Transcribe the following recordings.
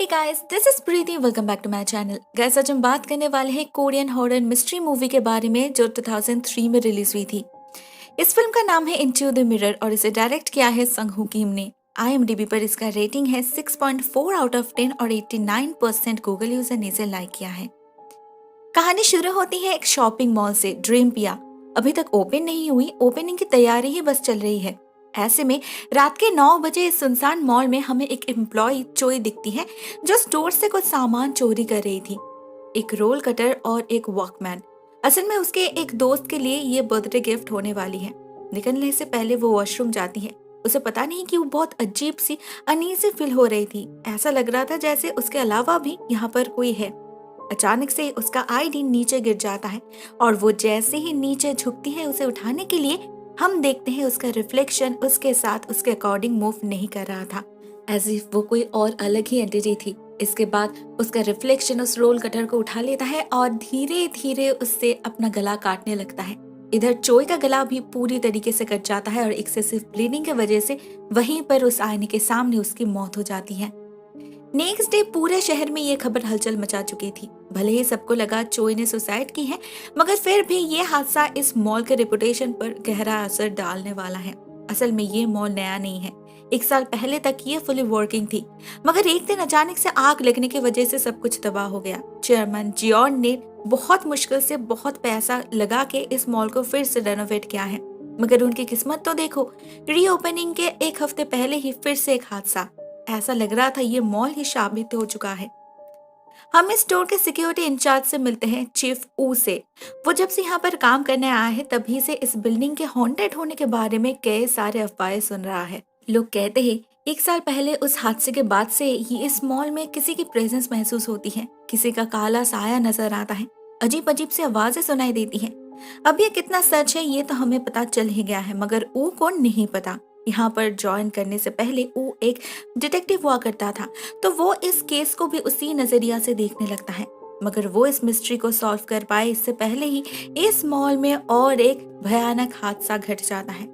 Hey guys, this is Preeti. Welcome back to my channel. Guys, आज हम बात करने वाले हैं कोरियन हॉरर मिस्ट्री मूवी के बारे में जो 2003 में रिलीज हुई थी। इस फिल्म का नाम है इनटू द मिरर और इसे डायरेक्ट किया है संग हो किम ने। IMDb पर इसका रेटिंग है 6.4 आउट ऑफ 10 और 89% गूगल यूजर ने इसे लाइक किया है। कहानी शुरू होती है एक शॉपिंग मॉल से। ड्रीम पिया अभी तक ओपन नहीं हुई, ओपनिंग की तैयारी ही बस चल रही है। ऐसे में रात के 9 बजे इस सुनसान मॉल में हमें एक एम्प्लॉय चोई दिखती है जो स्टोर से कुछ सामान चोरी कर रही थी। एक रोल कटर और एक वॉकमैन। असल में उसके एक दोस्त के लिए ये बर्थडे गिफ्ट होने वाली है। निकलने से पहले वो वॉशरूम जाती है। उसे पता नहीं कि वो बहुत अजीब सी अनईजी फील हो रही थी। ऐसा लग रहा था जैसे उसके अलावा भी यहाँ पर कोई है। अचानक से उसका आईडी नीचे गिर जाता है और वो जैसे ही नीचे झुकती है उसे उठाने के लिए, हम देखते हैं उसका रिफ्लेक्शन उसके साथ उसके अकॉर्डिंग मूव नहीं कर रहा था, एज इफ वो कोई और अलग ही एंटिटी थी। इसके बाद उसका रिफ्लेक्शन उस रोल कटर को उठा लेता है और धीरे धीरे उससे अपना गला काटने लगता है। इधर चोई का गला भी पूरी तरीके से कट जाता है और एक्सेसिव ब्लीडिंग की वजह से वहीं पर उस आईने के सामने उसकी मौत हो जाती है। नेक्स्ट डे पूरे शहर में ये खबर हलचल मचा चुकी थी। भले ही सबको लगा चोई ने सुसाइड की है, मगर फिर भी ये हादसा इस मॉल के रेपुटेशन पर गहरा असर डालने वाला है। असल में ये मॉल नया नहीं है। 1 साल पहले तक ये फुली वर्किंग थी, मगर एक दिन अचानक से आग लगने की वजह से सब कुछ तबाह हो गया। चेयरमैन जियोन ने बहुत मुश्किल से बहुत पैसा लगा के इस मॉल को फिर से रेनोवेट किया है, मगर उनकी किस्मत तो देखो, रीओपनिंग के 1 हफ्ते पहले ही फिर से एक हादसा। ऐसा लग रहा था ये मॉल ही साबित हो चुका है। हम इस स्टोर के सिक्योरिटी इंचार्ज से मिलते हैं, चीफ ऊ से। वो जब से यहाँ पर काम करने आया है तभी से इस बिल्डिंग के हॉन्टेड होने के बारे में कई सारे अफवाहें सुन रहा है। लोग कहते हैं 1 साल पहले उस हादसे के बाद से ही इस मॉल में किसी की प्रेजेंस महसूस होती है, किसी का काला साया नजर आता है, अजीब अजीब सी आवाजें सुनाई देती हैं। अब ये कितना सच है ये तो हमें पता चल ही गया है, मगर ऊ को नहीं पता। यहाँ पर ज्वाइन करने से पहले ऊ एक डिटेक्टिव हुआ करता था, तो वो इस केस को भी उसी नजरिया से देखने लगता है। मगर वो इस मिस्ट्री को सॉल्व कर पाए इससे पहले ही इस मॉल में और एक भयानक हादसा घट जाता है।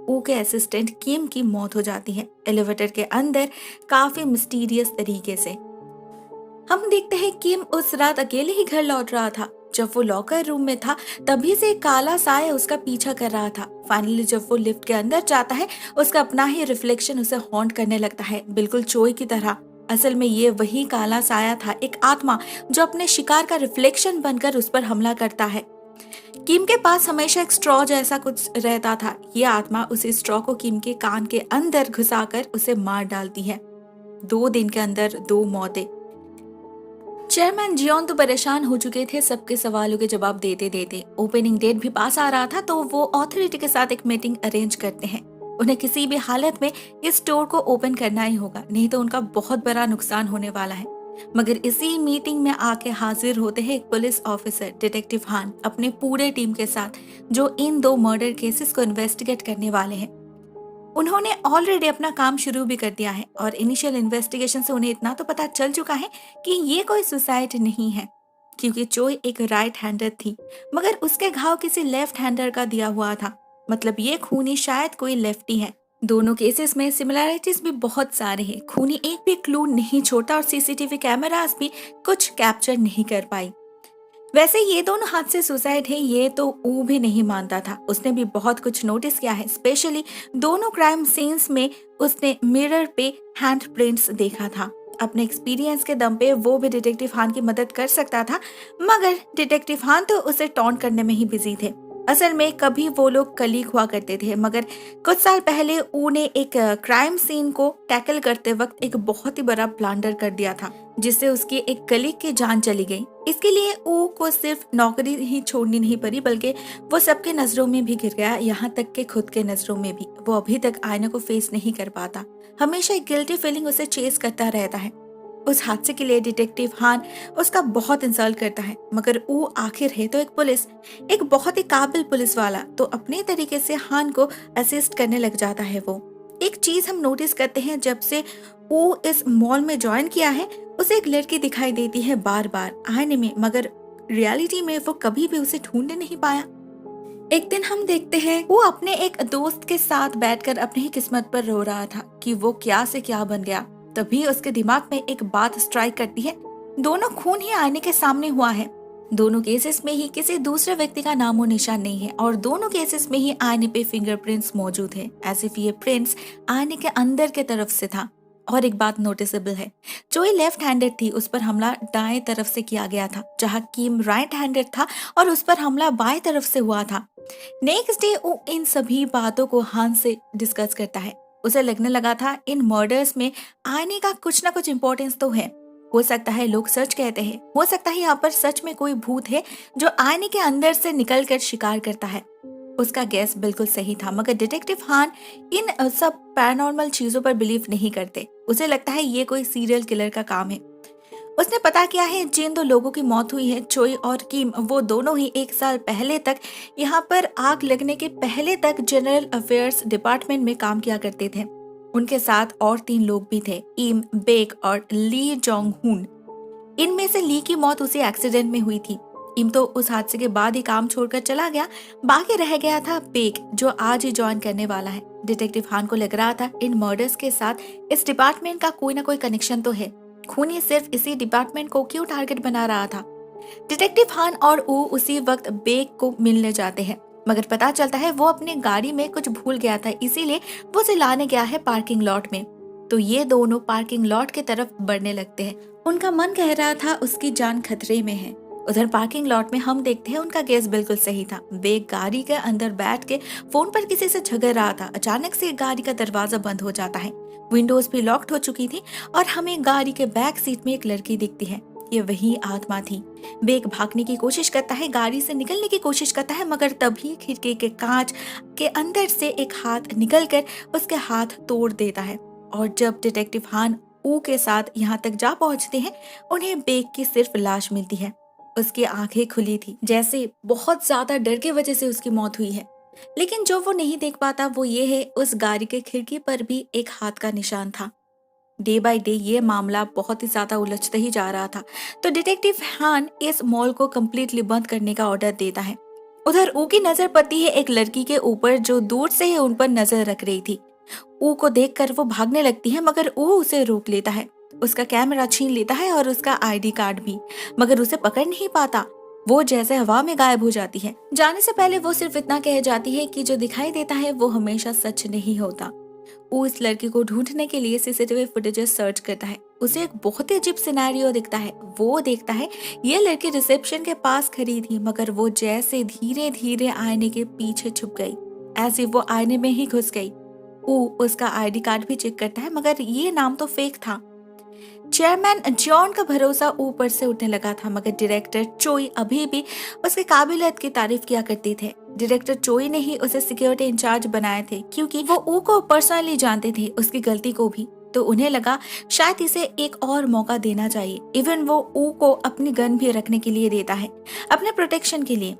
ऊ के असिस्टेंट किम की मौत हो जाती है एलिवेटर के अंदर, काफी मिस्टीरियस तरीके से। हम देखते हैं किम उस रात अकेले ही घर लौट रहा था। जब वो लॉकर रूम में था तभी से एक काला साया उसका पीछा कर रहा था। फाइनली जब वो लिफ्ट के अंदर जाता है उसका अपना ही रिफ्लेक्शन उसे हॉन्ट करने लगता है, बिल्कुल चोई की तरह। असल में ये वही काला साया था, एक आत्मा जो अपने शिकार का रिफ्लेक्शन बनकर उस पर हमला करता है। किम के पास हमेशा एक स्ट्रॉ जैसा कुछ रहता था। ये आत्मा उस स्ट्रॉ को किम के कान के अंदर घुसाकर उसे मार डालती है। 2 दिन के अंदर 2 मौतें। चेयरमैन जियोन तो परेशान हो चुके थे सबके सवालों के जवाब देते देते। ओपनिंग डेट भी पास आ रहा था तो वो अथॉरिटी के साथ एक मीटिंग अरेंज करते हैं। उन्हें किसी भी हालत में इस स्टोर को ओपन करना ही होगा, नहीं तो उनका बहुत बड़ा नुकसान होने वाला है। मगर इसी मीटिंग में आके हाजिर होते हैं एक पुलिस ऑफिसर डिटेक्टिव हान अपने पूरे टीम के साथ, जो इन 2 मर्डर केसेस को इन्वेस्टिगेट करने वाले हैं। उन्होंने ऑलरेडी अपना काम शुरू भी कर दिया है और इनिशियल इन्वेस्टिगेशन से उन्हें इतना तो पता चल चुका है कि ये कोई सुसाइड नहीं है, क्योंकि चोई एक राइट हैंडर थी, मगर उसके घाव किसी लेफ्ट हैंडर का दिया हुआ था। मतलब ये खूनी शायद कोई लेफ्टी है। दोनों केसेस में सिमिलैरिटीज भी बहुत सारे हैं। खूनी एक भी क्लू नहीं छोड़ा और सीसीटीवी कैमरास भी कुछ कैप्चर नहीं कर पाई। वैसे ये दोनों हादसे सुसाइड है ये तो ऊ भी नहीं मानता था। उसने भी बहुत कुछ नोटिस किया है, स्पेशली दोनों क्राइम सीन्स में उसने मिरर पे हैंड प्रिंट्स देखा था। अपने एक्सपीरियंस के दम पे वो भी डिटेक्टिव हान की मदद कर सकता था, मगर डिटेक्टिव हान तो उसे टॉन्ट करने में ही बिजी थे। असल में कभी वो लोग कलीग हुआ करते थे, मगर कुछ साल पहले ऊ ने एक क्राइम सीन को टैकल करते वक्त एक बहुत ही बड़ा ब्लंडर कर दिया था, जिससे उसकी एक कलीग की जान चली गई। इसके लिए ऊ को सिर्फ नौकरी ही छोड़नी नहीं पड़ी, बल्कि वो सबके नजरों में भी गिर गया, यहाँ तक कि खुद के नजरों में भी। वो अभी तक आईने को फेस नहीं कर पाता, हमेशा एक गिल्टी फीलिंग उसे चेस करता रहता है। उस हादसे के लिए डिटेक्टिव हान उसका बहुत इंसल्ट करता है, मगर वो आखिर है तो एक पुलिस, एक बहुत ही काबिल पुलिस वाला, तो अपने तरीके से हान को असिस्ट करने लग जाता है। वो एक चीज हम नोटिस करते हैं, जब से वो इस मॉल में ज्वाइन किया है उसे एक लड़की दिखाई देती है बार बार आईने में, मगर रियलिटी में वो कभी भी उसे ढूंढ नहीं पाया। एक दिन हम देखते हैं वो अपने एक दोस्त के साथ बैठकर अपनी ही किस्मत पर रो रहा था कि वो क्या से क्या बन गया। तभी उसके दिमाग में एक बात स्ट्राइक करती है, दोनों खून ही आईने के सामने हुआ है। दोनों केसेस में ही किसी दूसरे व्यक्ति का नामो निशान नहीं है और दोनों केसेस में ही आईने पे फिंगरप्रिंट्स मौजूद है, एज इफ ये प्रिंट्स आईने के अंदर के तरफ से था। और एक बात नोटिसेबल है, जोई लेफ्ट हैंडेड थी, उस पर हमला दाएं तरफ से किया गया था, जहां किम राइट हैंडेड था और उस पर हमला बाएं तरफ से हुआ था। नेक्स्ट डे वो इन सभी बातों को हान से डिस्कस करता है। उसे लगने लगा था इन मर्डर्स में आईने का कुछ ना कुछ इम्पोर्टेंस तो है। हो सकता है लोग सच कहते हैं, हो सकता है यहाँ पर सच में कोई भूत है जो आईने के अंदर से निकल कर शिकार करता है। उसका गैस बिल्कुल सही था, मगर डिटेक्टिव हान इन सब पैरानॉर्मल चीजों पर बिलीव नहीं करते। उसे लगता है ये कोई सीरियल किलर का काम है। उसने पता किया है जिन दो लोगों की मौत हुई है, चोई और किम, वो दोनों ही 1 साल पहले तक, यहाँ पर आग लगने के पहले तक जनरल अफेयर्स डिपार्टमेंट में काम किया करते थे। उनके साथ और 3 लोग भी थे, इम, बेक और ली जोंग हुन। इनमें से ली की मौत उसी एक्सीडेंट में हुई थी। इम तो उस हादसे के बाद ही काम छोड़कर चला गया। बाकी रह गया था बेक, जो आज ही ज्वाइन करने वाला है। डिटेक्टिव हान को लग रहा था इन मर्डर्स के साथ इस डिपार्टमेंट का कोई ना कोई कनेक्शन तो है। खूनी सिर्फ इसी डिपार्टमेंट को क्यों टारगेट बना रहा था। डिटेक्टिव हान और ऊ उसी वक्त बेक को मिलने जाते हैं, मगर पता चलता है वो अपने गाड़ी में कुछ भूल गया था, इसीलिए वो उसे लाने गया है पार्किंग लॉट में। तो ये दोनों पार्किंग लॉट की तरफ बढ़ने लगते हैं। उनका मन कह रहा था उसकी जान खतरे में है। उधर पार्किंग लॉट में हम देखते हैं उनका गेस बिल्कुल सही था। बेक गाड़ी के अंदर बैठ के फोन पर किसी से झगड़ रहा था। अचानक से गाड़ी का दरवाजा बंद हो जाता है, विंडोज भी लॉक्ड हो चुकी थी और हमें गाड़ी के बैक सीट में एक लड़की दिखती है। ये वही आत्मा थी। बेक भागने की कोशिश करता है, गाड़ी से निकलने की कोशिश करता है, मगर तभी खिड़की के कांच के अंदर से एक हाथ निकलकर उसके हाथ तोड़ देता है। और जब डिटेक्टिव हान ऊ के साथ यहाँ तक जा पहुंचते हैं, उन्हें बेक की सिर्फ लाश मिलती है। उसकी आंखें खुली थी, जैसे बहुत ज्यादा डर की वजह से उसकी मौत हुई है। लेकिन जो वो नहीं देख पाता वो ये है, उस गाड़ी के खिड़की पर भी एक हाथ का निशान था। डे बाय डे ये मामला बहुत ही ज्यादा उलझता ही जा रहा था। तो डिटेक्टिव हान इस मॉल को कम्प्लीटली बंद करने का ऑर्डर देता है। उधर ऊ की नजर पड़ती है एक लड़की के ऊपर, जो दूर से ही उन पर नजर रख रही थी। ऊ को देखकर वो भागने लगती है, मगर ऊ उसे रोक लेता है। उसका कैमरा छीन लेता है और उसका आईडी कार्ड भी, मगर उसे पकड़ नहीं पाता। वो जैसे हवा में गायब हो जाती है। जाने से पहले वो सिर्फ इतना कह जाती है कि जो दिखाई देता है वो हमेशा सच नहीं होता। वो इस लड़की को ढूंढने के लिए सीसीटीवी फुटेजेस सर्च करता है। उसे एक बहुत ही अजीब सिनेरियो दिखता है। वो देखता है ये लड़की रिसेप्शन के पास खड़ी थी, मगर वो जैसे धीरे धीरे आईने के पीछे छुप गई, ऐसे वो आईने में ही घुस गई। वो उसका आईडी कार्ड भी चेक करता है, मगर ये नाम तो फेक था। चेयरमैन जॉन का भरोसा ऊपर से उठने लगा था, मगर डायरेक्टर चोई अभी भी उसकी काबिलियत की तारीफ किया करते थे। डायरेक्टर चोई ने ही उसे सिक्योरिटी इंचार्ज बनाए थे, क्योंकि वो ऊ को पर्सनली जानते थे, उसकी गलती को भी। तो उन्हें लगा शायद इसे एक और मौका देना चाहिए। इवन वो ऊ को अपनी गन भी रखने के लिए देता है, अपने प्रोटेक्शन के लिए।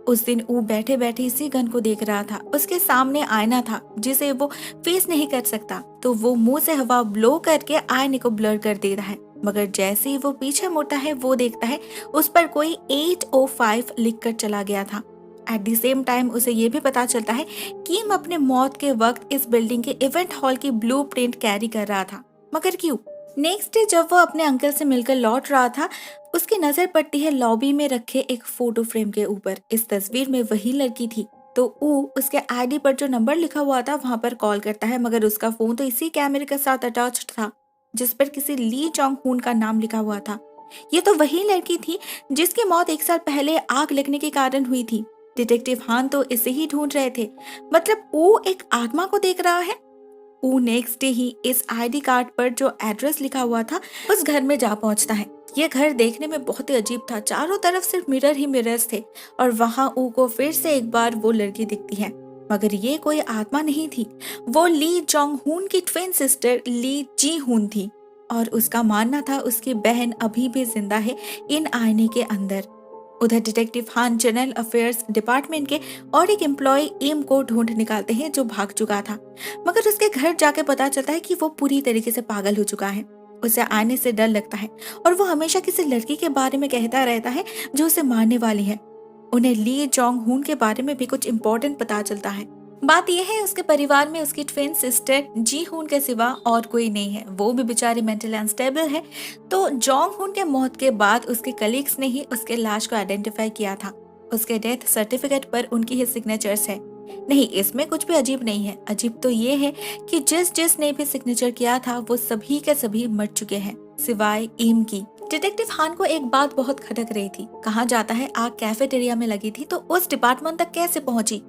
उस दिन ऊ बैठे बैठे इसी गन को देख रहा था। उसके सामने आईना था जिसे वो फेस नहीं कर सकता, तो वो मुंह से हवा ब्लो करके आईने को ब्लर कर देता है। मगर जैसे ही वो पीछे मुड़ता है, वो देखता है उस पर कोई 805 लिखकर चला गया था। एट द सेम टाइम उसे ये भी पता चलता है किम अपने मौत के वक्त इस बिल्डिंग के इवेंट हॉल की ब्लूप्रिंट कैरी कर रहा था, मगर क्यों? नेक्स्ट डे जब वो अपने अंकल से मिलकर लौट रहा था, उसकी नजर पड़ती है लॉबी में रखे एक फोटो फ्रेम के ऊपर। इस तस्वीर में वही लड़की थी। तो ऊ उसके आईडी पर जो नंबर लिखा हुआ था वहां पर कॉल करता है, मगर उसका फोन तो इसी कैमरे के साथ अटैच्ड था जिस पर किसी ली जोंग हुन का नाम लिखा हुआ था। ये तो वही लड़की थी जिसकी मौत 1 साल पहले आग लगने के कारण हुई थी। डिटेक्टिव हान तो इसे ही ढूंढ रहे थे, मतलब ऊ एक आत्मा को देख रहा है। ऊ नेक्स्ट डे ही इस आईडी कार्ड पर जो एड्रेस लिखा हुआ था उस घर में जा पहुंचता है। ये घर देखने में बहुत ही अजीब था, चारों तरफ सिर्फ मिरर ही मिरर्स थे और वहां ऊ को फिर से एक बार वो लड़की दिखती है, मगर ये कोई आत्मा नहीं थी। वो ली जोंग हुन की ट्विन सिस्टर ली जी हुन थी और उसका मानना था उसकी बहन अभी भी जिंदा है इन आईने के अंदर। उधर डिटेक्टिव हान जनरल अफेयर्स डिपार्टमेंट के और एक एम्प्लॉय इम को ढूंढ निकालते हैं जो भाग चुका था, मगर उसके घर जाके पता चलता है कि वो पूरी तरीके से पागल हो चुका है। उसे आने से डर लगता है और वो हमेशा किसी लड़की के बारे में कहता रहता है जो उसे मारने वाली है। उन्हें ली जोंग हुन के बारे में भी कुछ इम्पोर्टेंट पता चलता है। बात यह है उसके परिवार में उसकी ट्विन सिस्टर जी हुन के सिवा और कोई नहीं है, वो भी बेचारी मेंटली अनस्टेबल है। तो जोंग हुन के मौत के बाद उसके कलीग्स ने ही उसके लाश को आइडेंटिफाई किया था। उसके डेथ सर्टिफिकेट पर उनकी ही सिग्नेचर्स है। नहीं, इसमें कुछ भी अजीब नहीं है। अजीब तो ये है कि जिस जिसने भी सिग्नेचर किया था वो सभी के सभी मर चुके हैं सिवाय ईम की। डिटेक्टिव हान को एक बात बहुत खटक रही थी। कहा जाता है आग कैफेटेरिया में लगी थी तो उस डिपार्टमेंट तक कैसे पहुंची,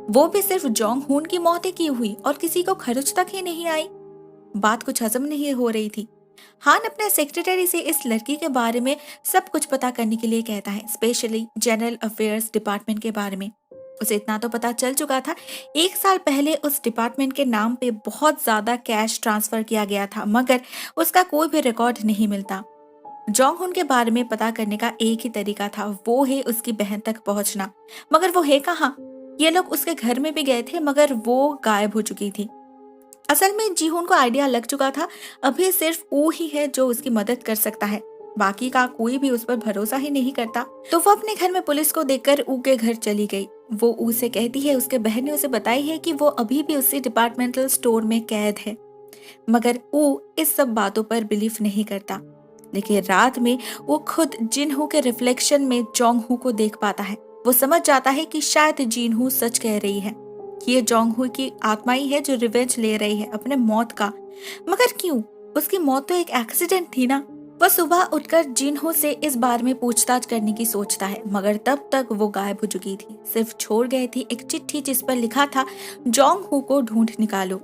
वो भी सिर्फ जोंग हुन की मौत ही की हुई और किसी को खरोच तक ही नहीं आई। बात कुछ हजम नहीं हो रही थी। हान अपने सेक्रेटरी से इस लड़की के बारे में सब कुछ पता करने के लिए कहता है, स्पेशली जनरल अफेयर्स डिपार्टमेंट के बारे में। उसे इतना तो पता चल चुका था, 1 साल पहले उस डिपार्टमेंट के नाम पे बहुत ज्यादा कैश ट्रांसफर किया गया था, मगर उसका कोई भी रिकॉर्ड नहीं मिलता। जोंग हुन के बारे में पता करने का एक ही तरीका था, वो है उसकी बहन तक पहुंचना। मगर वो है कहाँ? ये लोग उसके घर में भी गए थे मगर वो गायब हो चुकी थी। असल में जीहुन को आइडिया लग चुका था, अभी सिर्फ वो ही है जो उसकी मदद कर सकता है, बाकी का कोई भी उस पर भरोसा ही नहीं करता। तो वो अपने घर में पुलिस को देखकर ऊ के घर चली गई। वो ऊ से कहती है उसके बहन ने उसे बताई है कि वो अभी भी उसी डिपार्टमेंटल स्टोर में कैद है, मगर ऊ इस सब बातों पर बिलीव नहीं करता। लेकिन रात में वो खुद जिनहू के रिफ्लेक्शन में जोंग हू को देख पाता है। वो समझ जाता है कि शायद जिनहू सच कह रही है कि ये जोंग हू की आत्मा ही है जो रिवेंज ले रही है अपने मौत का। मगर क्यों? उसकी मौत तो एक एक्सीडेंट थी ना। वह सुबह उठकर जिनहू से इस बारे में पूछताछ करने की सोचता है, मगर तब तक वो गायब हो चुकी थी। सिर्फ छोड़ गई थी एक चिट्ठी जिस पर लिखा था जोंग हू को ढूंढ निकालो।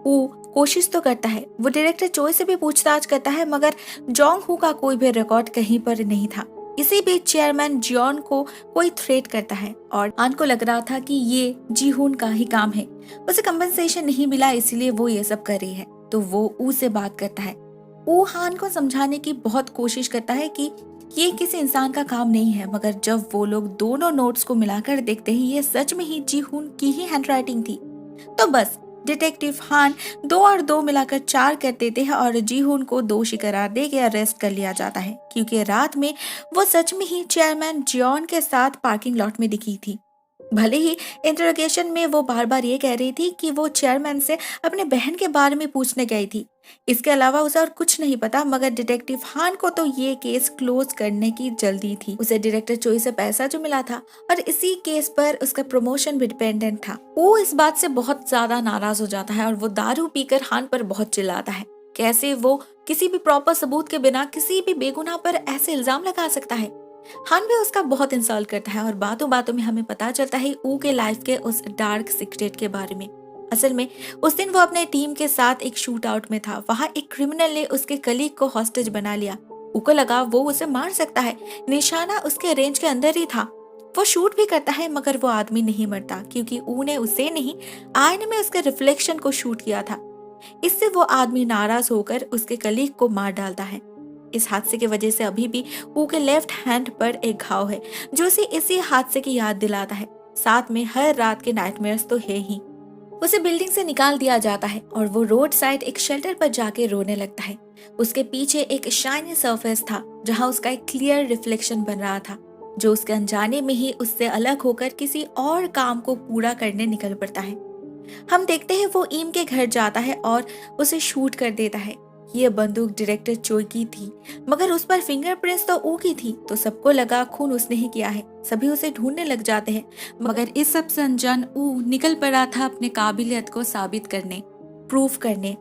वो कोशिश तो करता है, वो डायरेक्टर चोई से भी पूछताछ करता है, मगर जोंग हू का कोई भी रिकॉर्ड कहीं पर नहीं था। इसी बीच चेयरमैन जियोन को कोई थ्रेट करता है और आन को लग रहा था कि ये जीहुन का ही काम है। उसे कंपनसेशन नहीं मिला इसलिए वो ये सब कर रही है। तो वो ऊ से बात करता है। ऊ हान को समझाने की बहुत कोशिश करता है कि ये किसी इंसान का काम नहीं है, मगर जब वो लोग दोनों नोट्स को मिलाकर देखते हैं ये सच में ही जीहुन की ही हैंडराइटिंग थी। तो बस डिटेक्टिव हान 2 और 2 मिलाकर 4 कर देते हैं और जीहुन को दोषी करार दे के अरेस्ट कर लिया जाता है, क्योंकि रात में वो सच में ही चेयरमैन जियोन के साथ पार्किंग लॉट में दिखी थी। भले ही इंटरोगेशन में वो बार बार ये कह रही थी कि वो चेयरमैन से अपने बहन के बारे में पूछने गई थी, इसके अलावा उसे और कुछ नहीं पता। मगर डिटेक्टिव हान को तो ये केस क्लोज करने की जल्दी थी। उसे डायरेक्टर चोई से पैसा जो मिला था और इसी केस पर उसका प्रमोशन भी डिपेंडेंट था। वो इस बात से बहुत ज्यादा नाराज हो जाता है और वो दारू पीकर हान पर बहुत चिल्लाता है। कैसे वो किसी भी प्रॉपर सबूत के बिना किसी भी बेगुनाह पर ऐसे इल्जाम लगा सकता है। हान भी उसका बहुत इंसल्ट करता है और बातों बातों में हमें पता चलता है ऊ के लाइफ के उस डार्क सीक्रेट के बारे में। असल में उस दिन वो अपने टीम के साथ एक शूट आउट में था। वहाँ एक क्रिमिनल ने उसके कलीग को हॉस्टेज बना लिया। ऊ को लगा वो उसे मार सकता है, निशाना उसके रेंज के अंदर ही था। वो शूट भी करता है मगर वो आदमी नहीं मरता, क्योंकि ऊ ने उसे नहीं आईने में उसके रिफ्लेक्शन को शूट किया था। इससे वो आदमी नाराज होकर उसके कलीग को मार डालता है। इस हादसे की वजह से अभी भी ऊ के लेफ्ट हैंड पर एक घाव है जो उसे इसी हादसे की याद दिलाता है। साथ में हर रात के नाइटमेयर्स तो है ही। उसे बिल्डिंग से निकाल दिया जाता है और वो रोड साइड एक शेल्टर पर जाके रोने लगता है। उसके पीछे एक शाइनी सरफेस था जहाँ उसका एक क्लियर रिफ्लेक्शन बन रहा था, जो उसके अनजाने में ही उससे अलग होकर किसी और काम को पूरा करने निकल पड़ता है। हम देखते हैं वो ईम के घर जाता है और उसे शूट कर देता है। ये बंदूक डायरेक्टर चोई की थी, मगर उस पर फिंगरप्रिंट्स तो ऊ की थी, तो सबको लगा खून उसने ही किया है। सभी उसे ढूंढने लग जाते हैं, मगर इस सब से अनजान ऊ निकल पड़ा था अपने काबिलियत को साबित करने, प्रूफ करने।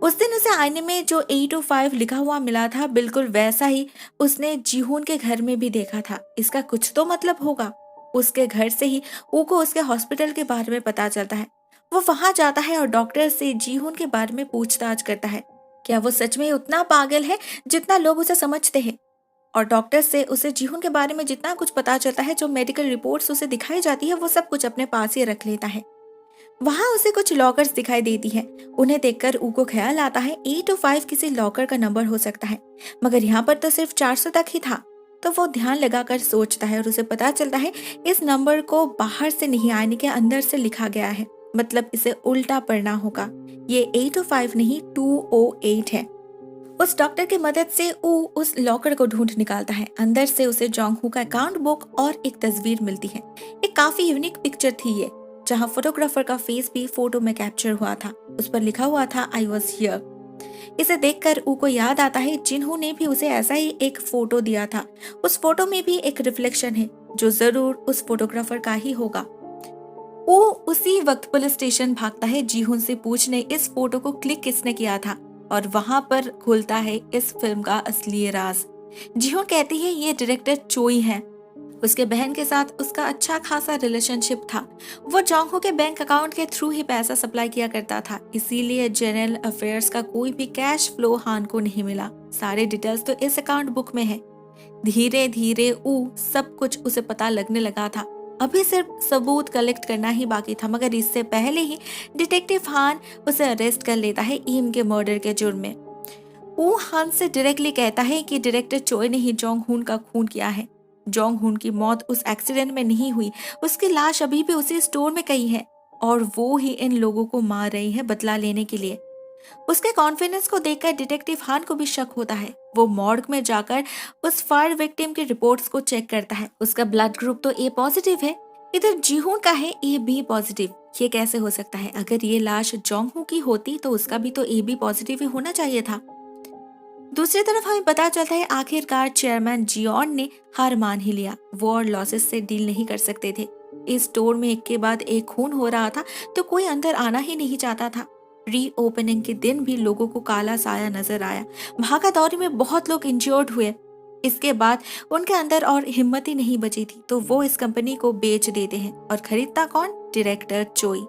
उस दिन उसे आईने में जो 805 लिखा हुआ मिला था, बिल्कुल वैसा ही उसने जीहुन के घर में भी देखा था। इसका कुछ तो मतलब होगा। उसके घर से ही ऊ को उसके हॉस्पिटल के बारे में पता चलता है। वो वहां जाता है और डॉक्टर से जीहुन के बारे में पूछताछ करता है। क्या वो सच में उतना पागल है जितना लोग उसे समझते हैं? और डॉक्टर से उसे जीहुन के बारे में जितना कुछ पता चलता है, जो मेडिकल रिपोर्ट्स उसे दिखाई जाती है, वो सब कुछ अपने पास ही रख लेता है। वहां उसे कुछ लॉकर्स दिखाई देती है। उन्हें देखकर ऊ को ख्याल आता है 805 किसी लॉकर का नंबर हो सकता है, मगर यहाँ पर तो सिर्फ 400 तक ही था। तो वो ध्यान लगाकर सोचता है और उसे पता चलता है इस नंबर को बाहर से नहीं, आईने के अंदर से लिखा गया है, मतलब इसे उल्टा पढ़ना होगा। ये 805 नहीं 208 है। उस डॉक्टर की मदद से ऊ उस लॉकर को ढूंढ निकालता है। अंदर से उसे जोंग हू का अकाउंट बुक और एक तस्वीर मिलती है। एक काफी यूनिक पिक्चर थी ये। जहां फोटोग्राफर का फेस भी फोटो में कैप्चर हुआ था। उस पर लिखा हुआ था आई वॉज हियर। इसे देखकर ऊ को याद आता है जिन्हों ने भी उसे ऐसा ही एक फोटो दिया था। उस फोटो में भी एक रिफ्लेक्शन है जो जरूर उस फोटोग्राफर का ही होगा। वो उसी वक्त पुलिस स्टेशन भागता है जीहुन से पूछने इस फोटो को क्लिक किसने किया था, और वहां पर खुलता है इस फिल्म का असली राज। जीहुन कहती है ये डायरेक्टर चोई है। उसके बहन के साथ उसका अच्छा खासा रिलेशनशिप था। वो जोंगहो के बैंक अकाउंट के थ्रू ही पैसा सप्लाई किया करता था, इसीलिए जनरल अफेयर्स का कोई भी कैश फ्लो हान को नहीं मिला। सारे डिटेल्स तो इस अकाउंट बुक में है। धीरे धीरे सब कुछ उसे पता लगने लगा था। अभी सिर्फ सबूत कलेक्ट करना ही बाकी था, मगर इससे पहले ही डिटेक्टिव हान उसे अरेस्ट कर लेता है ईम के मर्डर के जुर्म में। हान से डायरेक्टली कहता है कि डायरेक्टर चोई ने ही जोंग हुन का खून किया है। जोंग हुन की मौत उस एक्सीडेंट में नहीं हुई, उसकी लाश अभी भी उसी स्टोर में कहीं है और वो ही इन लोगों को मार रही है बदला लेने के लिए। उसके कॉन्फिडेंस को देखकर डिटेक्टिव हान को भी शक होता है। वो मॉर्ग में जाकर उस फायर विक्टिम की रिपोर्ट्स को चेक करता है। उसका ब्लड ग्रुप तो ए पॉजिटिव है, इधर जीहून का है ए बी पॉजिटिव। ये कैसे हो सकता है? अगर ये लाश जोंगहू की होती तो उसका भी तो ए बी पॉजिटिव ही होना चाहिए था। दूसरी तरफ हमें पता चलता है आखिरकार चेयरमैन जियोन ने हार मान ही लिया। वो और लॉसेस से डील नहीं कर सकते थे। इस स्टोर में एक के बाद एक खून हो रहा था तो कोई अंदर आना ही नहीं चाहता था। रीओपनिंग के दिन भी लोगों को काला साया नजर आया। भागा दौड़ी में बहुत लोग इंजर्ड हुए। इसके बाद उनके अंदर और हिम्मत ही नहीं बची थी, तो वो इस कंपनी को बेच देते हैं। और खरीदता कौन? डायरेक्टर चोई।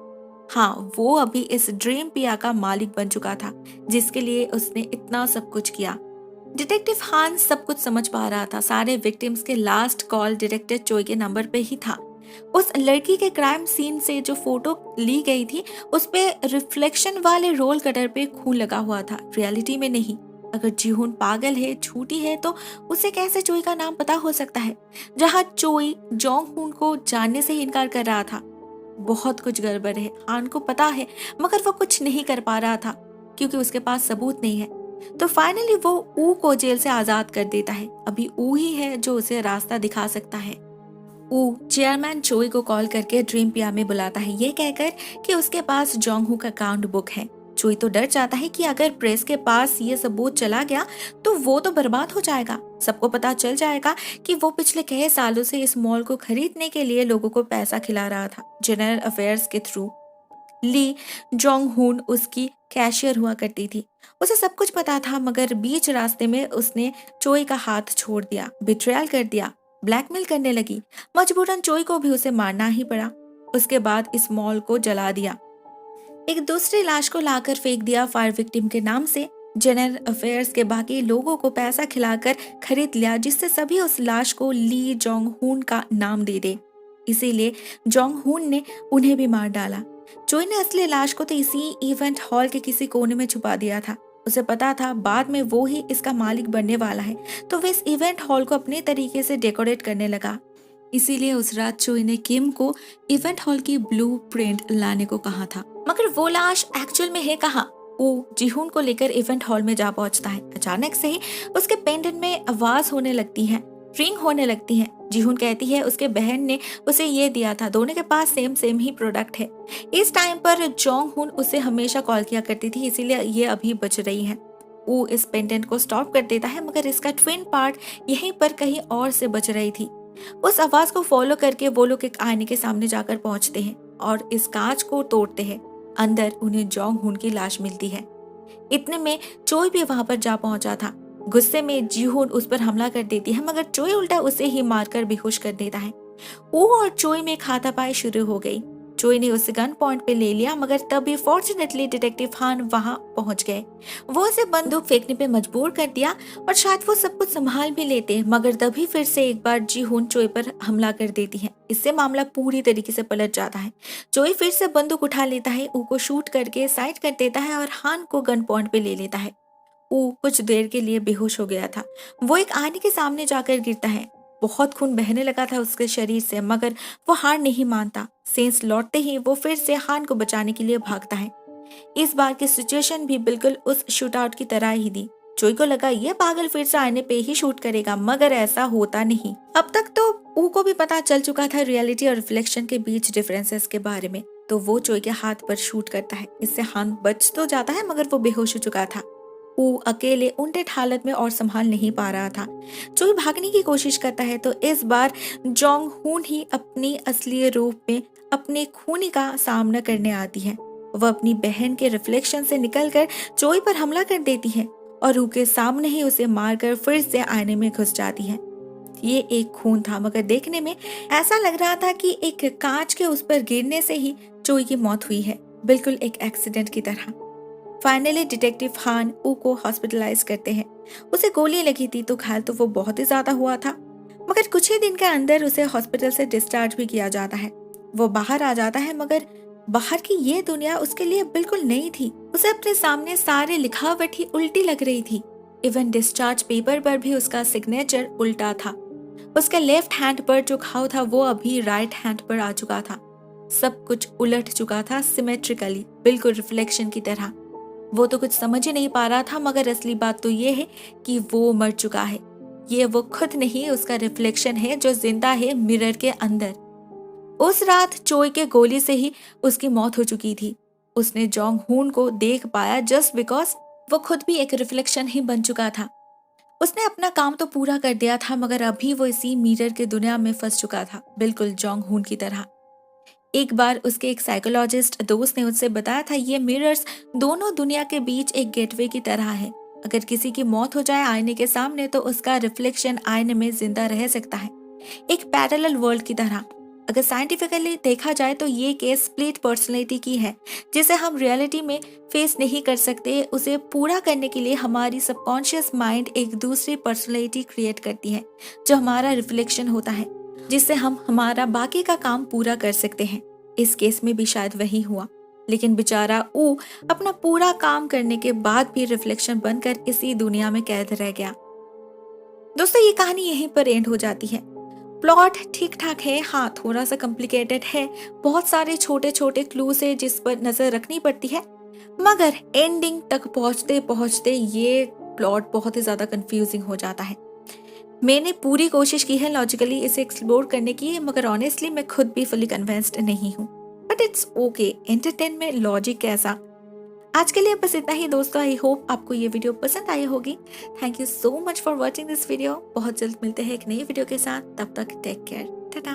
हाँ, वो अभी इस ड्रीम पिया का मालिक बन चुका था जिसके लिए उसने इतना सब कुछ किया। डिटेक्टिव हान सब कुछ समझ पा रहा था। सारे विक्टिम्स के लास्ट कॉल डायरेक्टर चोई के नंबर पे ही था। उस लड़की के क्राइम सीन से जो फोटो ली गई थी उस पे रिफ्लेक्शन वाले रोल कटर पे खून लगा हुआ था, रियलिटी में नहीं। अगर जीहुन पागल है, झूठी है, तो उसे कैसे चोई का नाम पता हो सकता है जहाँ चोई जोंग हुन को जानने से ही इनकार कर रहा था? बहुत कुछ गड़बड़ है। हान को पता है मगर वो कुछ नहीं कर पा रहा था क्योंकि उसके पास सबूत नहीं है। तो फाइनली वो को जेल से आजाद कर देता है। अभी ही है जो उसे रास्ता दिखा सकता है। चेयरमैन चोई को कॉल करके ड्रीम पिया में बुलाता है, ये कहकर कि उसके पास जोंगहू का अकाउंट बुक है। चोई तो डर जाता है कि अगर प्रेस के पास ये सबूत चला गया तो वो तो बर्बाद हो जाएगा। सबको पता चल जाएगा कि वो पिछले कई सालों से इस मॉल को खरीदने के लिए लोगों को पैसा खिला रहा था जनरल अफेयर्स के थ्रू। ली जोंग हुन उसकी कैशियर हुआ करती थी। उसे सब कुछ पता था, मगर बीच रास्ते में उसने चोई का हाथ छोड़ दिया, बिट्रेयल कर दिया, ब्लैकमेल करने लगी। मजबूरन चोई को भी उसे मारना ही पड़ा। उसके बाद इस मॉल को जला दिया, एक दूसरी लाश को लाकर फेंक दिया फायर विक्टिम के नाम से। जनरल अफेयर्स के बाकी लोगों को पैसा खिलाकर खरीद लिया जिससे सभी उस लाश को ली जोंग हुन का नाम दे दे। इसीलिए जोंग हुन ने उन्हें भी मार डाला। चोई ने असली लाश को तो इसी इवेंट हॉल के किसी कोने में छुपा दिया था। उसे पता था बाद में वो ही इसका मालिक बनने वाला है, तो वह इस इवेंट हॉल को अपने तरीके से डेकोरेट करने लगा। इसीलिए उस रात चोई ने किम को इवेंट हॉल की ब्लूप्रिंट लाने को कहा था, मगर वो लाश एक्चुअल में है कहाँ? वो जीहुन को लेकर इवेंट हॉल में जा पहुंचता है। अचानक से ही उसके पेंडेंट में आवाज होने लगती है, रिंग होने लगती है। जीहुन कहती है उसके बहन ने उसे ये दिया था, दोनों के पास सेम ही प्रोडक्ट है। इस टाइम पर जोंग हुन उसे हमेशा कॉल किया करती थी, इसीलिए ये अभी बच रही है। वो इस पेंडेंट को स्टॉप कर देता है, मगर इसका ट्विन पार्ट यहीं पर कहीं और से बच रही थी। उस आवाज को फॉलो करके वो लोग एक आईने के सामने जाकर पहुंचते हैं और इस कांच को तोड़ते हैं। अंदर उन्हें जोंग हुन की लाश मिलती है। इतने में चोई भी वहां पर जा पहुंचा था। गुस्से में जीहुन उस पर हमला कर देती है, मगर चोई उल्टा उसे ही मारकर बेहोश कर देता है। वो और चोई में हाथापाई शुरू हो गई। चोई ने उसे गन पॉइंट पे ले लिया, मगर तभी फॉर्चुनेटली डिटेक्टिव हान वहां पहुंच गए। वो उसे बंदूक फेंकने पे मजबूर कर दिया और शायद वो सब कुछ संभाल भी लेते, मगर तभी फिर से एक बार जीहुन चोई पर हमला कर देती है। इससे मामला पूरी तरीके से पलट जाता है। चोई फिर से बंदूक उठा लेता है, को शूट करके साइड कर देता है और हान को गन पॉइंट पे ले लेता है। कुछ देर के लिए बेहोश हो गया था। वो एक आईने के सामने जाकर गिरता है। बहुत खून बहने लगा था उसके शरीर से, मगर वो हार नहीं मानता। सेंस लौटते ही वो फिर से हान को बचाने के लिए भागता है। इस बार की सिचुएशन भी बिल्कुल उस शूटआउट की तरह ही थी। चोई को लगा ये पागल फिर से आईने पे ही शूट करेगा, मगर ऐसा होता नहीं। अब तक तो ऊ को भी पता चल चुका था रियलिटी और रिफ्लेक्शन के बीच डिफरेंसेस के बारे में, तो वो चोई के हाथ पर शूट करता है। इससे हाथ बच तो जाता है मगर वो बेहोश हो चुका था। ऊ अकेले उल्टे हालत में और संभाल नहीं पा रहा था। चोई भागने की कोशिश करता है तो इस बार जोंग हुन ही अपनी असली रूप में अपने खूनी का सामना करने आती है। वह अपनी बहन के रिफ्लेक्शन से निकलकर चोई पर हमला कर देती है और ऊ के सामने ही उसे मारकर फिर से आईने में घुस जाती है। ये एक खून था मगर देखने में ऐसा लग रहा था कि एक कांच के उस पर गिरने से ही चोई की मौत हुई है, बिल्कुल एक एक्सीडेंट की तरह। फाइनली डिटेक्टिव हान ऊ को हॉस्पिटलाइज करते हैं। उसे गोली लगी थी तो घायल तो वो बहुत ही ज्यादा हुआ था, मगर कुछ ही दिन के अंदर उसे हॉस्पिटल से डिस्चार्ज भी किया जाता है। वो बाहर आ जाता है मगर बाहर की ये दुनिया उसके लिए बिल्कुल नई थी। उसे अपने सामने सारे लिखावट ही उल्टी लग रही थी। इवन डिस्चार्ज पेपर पर भी उसका सिग्नेचर उल्टा था। उसके लेफ्ट हैंड पर जो घाव था वो अभी राइट हैंड पर आ चुका था। सब कुछ उलट चुका था सिमेट्रिकली, बिल्कुल रिफ्लेक्शन की तरह। वो तो कुछ समझ ही नहीं पा रहा था, मगर असली बात तो ये है कि वो मर चुका है। ये वो खुद नहीं, उसका रिफ्लेक्शन है जो जिंदा है मिरर के अंदर। उस रात चोई के गोली से ही उसकी मौत हो चुकी थी। उसने जोंग हुन को देख पाया जस्ट बिकॉज वो खुद भी एक रिफ्लेक्शन ही बन चुका था। उसने अपना काम तो पूरा कर दिया था मगर अभी वो इसी मिरर के दुनिया में फंस चुका था, बिल्कुल जोंग हुन की तरह। एक बार उसके एक साइकोलॉजिस्ट दोस्त ने उससे बताया था ये मिरर्स दोनों दुनिया के बीच एक गेटवे की तरह है। अगर किसी की मौत हो जाए आईने के सामने तो उसका रिफ्लेक्शन आईने में जिंदा रह सकता है, एक पैरेलल वर्ल्ड की तरह। अगर साइंटिफिकली देखा जाए तो ये केस स्प्लिट पर्सनैलिटी की है, जिसे हम रियलिटी में फेस नहीं कर सकते। उसे पूरा करने के लिए हमारी सबकॉन्शियस माइंड एक दूसरी पर्सनैलिटी क्रिएट करती है जो हमारा रिफ्लेक्शन होता है, जिससे हम हमारा बाकी का काम पूरा कर सकते हैं। इस केस में भी शायद वही हुआ, लेकिन बेचारा ऊ अपना पूरा काम करने के बाद भी रिफ्लेक्शन बनकर इसी दुनिया में कैद रह गया। दोस्तों ये कहानी यहीं पर एंड हो जाती है। प्लॉट ठीक ठाक है, हाँ थोड़ा सा कॉम्प्लिकेटेड है, बहुत सारे छोटे छोटे क्लूज है जिस पर नजर रखनी पड़ती है, मगर एंडिंग तक पहुंचते पहुंचते ये प्लॉट बहुत ही ज्यादा कंफ्यूजिंग हो जाता है। मैंने पूरी कोशिश की है लॉजिकली इसे एक्सप्लोर करने की, मगर ऑनेस्टली मैं खुद भी फुली कन्विंस्ड नहीं हूँ, बट इट्स ओके। एंटरटेन में लॉजिक कैसा। आज के लिए बस इतना ही दोस्तों। आई होप आपको ये वीडियो पसंद आई होगी। Thank you so much for watching this video. बहुत जल्द मिलते हैं एक नई वीडियो के साथ, तब तक टेक केयर, टाटा।